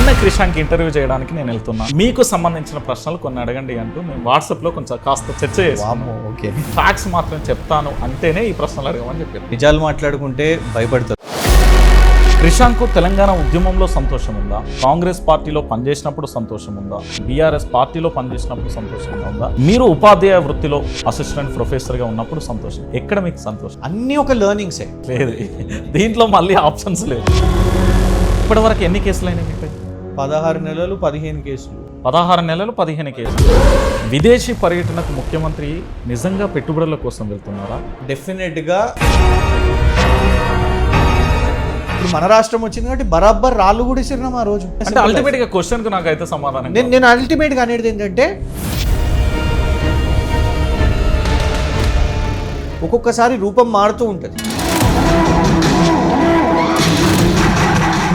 నిన్న క్రిషాంక్ ఇంటర్వ్యూ చేయడానికి నేను వెళ్తున్నా. మీకు సంబంధించిన ప్రశ్నలు కొన్ని అడగండి అంటూ మేము వాట్సాప్లో కొంచెం కాస్త చర్చ చేస్తాము. ఓకే, ఫ్యాక్ట్స్ మాత్రం చెప్తాను అంటేనే ఈ ప్రశ్నలు అడగమని చెప్పారు. నిజాలు మాట్లాడుకుంటే భయపడతారు. క్రిషాంక్ తెలంగాణ ఉద్యమంలో సంతోషం ఉందా? కాంగ్రెస్ పార్టీలో పనిచేసినప్పుడు సంతోషం ఉందా? బీఆర్ఎస్ పార్టీలో పనిచేసినప్పుడు సంతోషంగా ఉందా? మీరు ఉపాధ్యాయ వృత్తిలో అసిస్టెంట్ ప్రొఫెసర్గా ఉన్నప్పుడు సంతోషం. ఎక్కడ మీకు సంతోషం? అన్నీ ఒక లెర్నింగ్సే. లేదు, దీంట్లో మళ్ళీ ఆప్షన్స్ లేదు. ఇప్పటి వరకు ఎన్ని కేసులు అయినాయి మీకు? 16 నెలలు 15 కేసులు. 16 నెలలు 15 కేసులు. విదేశీ పర్యటనకు ముఖ్యమంత్రి నిజంగా పెట్టుబడుల కోసం వెళ్తున్నారా? డెఫినెట్గా ఇప్పుడు మన రాష్ట్రం వచ్చింది కాబట్టి బరాబర్ రాళ్ళు కూడా ఇచ్చినాం ఆ రోజు. అంటే అల్టిమేట్ గా క్వశ్చన్ కు నాకైతే సమాధానం నేను అల్టిమేట్ గా అనేది ఏంటంటే ఒక్కొక్కసారి రూపం మారుతూ ఉంటుంది.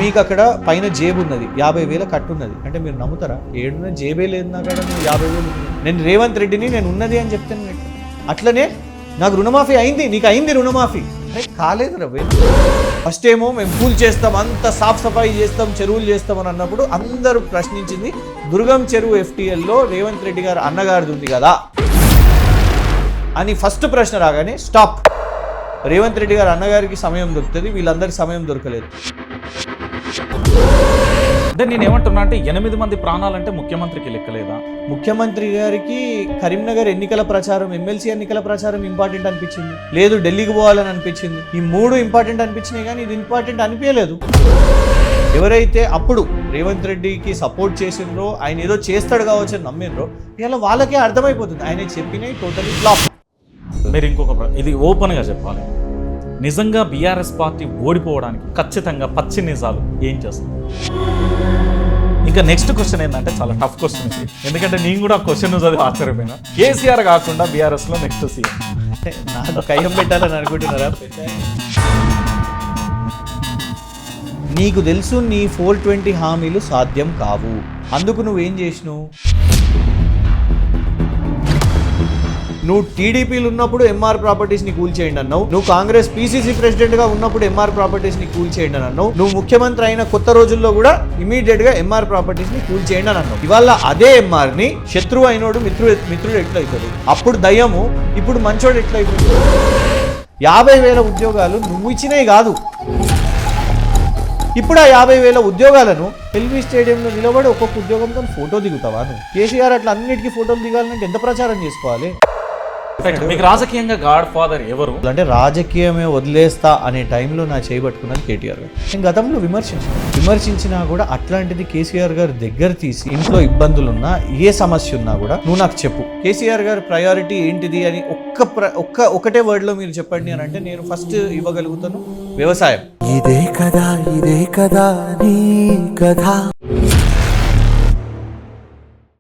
మీకు అక్కడ పైన జేబు ఉన్నది, 50,000 కట్టున్నది అంటే మీరు నమ్ముతారా? ఏడున్న జేబే లేదు నా కాడ, 50,000. నేను రేవంత్ రెడ్డిని నేను ఉన్నది అని చెప్తాను. అట్లనే నాకు రుణమాఫీ అయింది, నీకు అయింది రుణమాఫీ, అరే కాలేదు రవి. ఫస్ట్ ఏమో మేము కూల్ చేస్తాం, అంత సాఫ్ సఫాయి చేస్తాం, చెరువులు చేస్తామని అన్నప్పుడు అందరూ ప్రశ్నించింది దుర్గం చెరువు FTLలో రేవంత్ రెడ్డి గారు అన్నగారిది ఉంది కదా అని ఫస్ట్ ప్రశ్న రాగానే స్టాప్. రేవంత్ రెడ్డి గారు అన్నగారికి సమయం దొరుకుతుంది, వీళ్ళందరికీ సమయం దొరకలేదు. అంటే నేను ఏమంటున్నా అంటే 8 మంది ప్రాణాలంటే ముఖ్యమంత్రికి లెక్కలేదా? ముఖ్యమంత్రి గారికి కరీంనగర్ ఎన్నికల ప్రచారం, ఎమ్మెల్సీ ఎన్నికల ప్రచారం ఇంపార్టెంట్ అనిపించింది, లేదు ఢిల్లీకి పోవాలని అనిపించింది. ఈ 3 ఇంపార్టెంట్ అనిపించినాయి కానీ ఇది ఇంపార్టెంట్ అనిపించలేదు. ఎవరైతే అప్పుడు రేవంత్ రెడ్డికి సపోర్ట్ చేసిండ్రో, ఆయన ఏదో చేస్తాడు కావచ్చు అని నమ్మిండ్రో, ఇలా వాళ్ళకే అర్థమైపోతుంది ఆయన చెప్పినవి టోటలీ ఫ్లాప్. మీరు ఇంకొక ఇది ఓపెన్గా చెప్పాలి, నిజంగా బీఆర్ఎస్ పార్టీ ఓడిపోవడానికి ఖచ్చితంగా పచ్చి నిజాలు ఏం చేస్తారు? ఇంకా నెక్స్ట్ క్వశ్చన్ ఏంటంటే చాలా టఫ్ క్వశ్చన్ ఇది, ఎందుకంటే నేను కూడా క్వశ్చన్ చదివి ఆశ్చర్యపోయినా. కేసీఆర్ కాకుండా బీఆర్ఎస్లో నెక్స్ట్ సీఎం నాకు కయ్యం పెట్టాలని అనుకుంటున్నారా? నీకు తెలుసు నీ 420 హామీలు సాధ్యం కావు, అందుకు నువ్వేం చేసినావు? నువ్వు టీడీపీలు ఉన్నప్పుడు MR ప్రాపర్టీస్ని కూల్ చేయండి అన్నావు, నువ్వు కాంగ్రెస్ PCC ప్రెసిడెంట్గా ఉన్నప్పుడు MR ప్రాపర్టీస్ని కూల్ చేయండి అని అన్నావు, నువ్వు ముఖ్యమంత్రి అయిన కొత్త రోజుల్లో కూడా ఇమీడియట్గా MR ప్రాపర్టీస్ని కూల్ చేయండి అని అన్నావు. ఇవాళ అదే MRని శత్రువు అయినోడు మిత్రుడు ఎట్లయితాడు? అప్పుడు దయ్యము, ఇప్పుడు మంచోడు ఎట్లయిపోతుంది? 50,000 ఉద్యోగాలు నువ్వు ఇచ్చినవి కాదు. ఇప్పుడు ఆ 50,000 ఉద్యోగాలను ఎల్బీ స్టేడియంలో నిలబడి ఒక్కొక్క ఉద్యోగంతో ఫోటో దిగుతావా నువ్వు? కేసీఆర్ అట్లా అన్నిటికీ ఫోటోలు దిగాలంటే ఎంత ప్రచారం చేసుకోవాలి? మీకు రాజకీయంగా గాడ్ ఫాదర్ ఎవరు? అంటే రాజకీయమే వదిలేస్తా అనే టైంలో నా చేయబట్టుకున్నది KTR గారు. నేను గతంలో విమర్శించినా కూడా అట్లాంటిది కేసీఆర్ గారు దగ్గర తీసి ఇంట్లో ఇబ్బందులున్నా ఏ సమస్య ఉన్నా కూడా నువ్వు నాకు చెప్పు, కేసీఆర్ గారి ప్రయారిటీ ఏంటిది అని ఒకటే వర్డ్లో మీరు చెప్పండి అని అంటే నేను ఫస్ట్ ఇవ్వగలుగుతాను వ్యవసాయం. ఇదే కదా నీ కథ.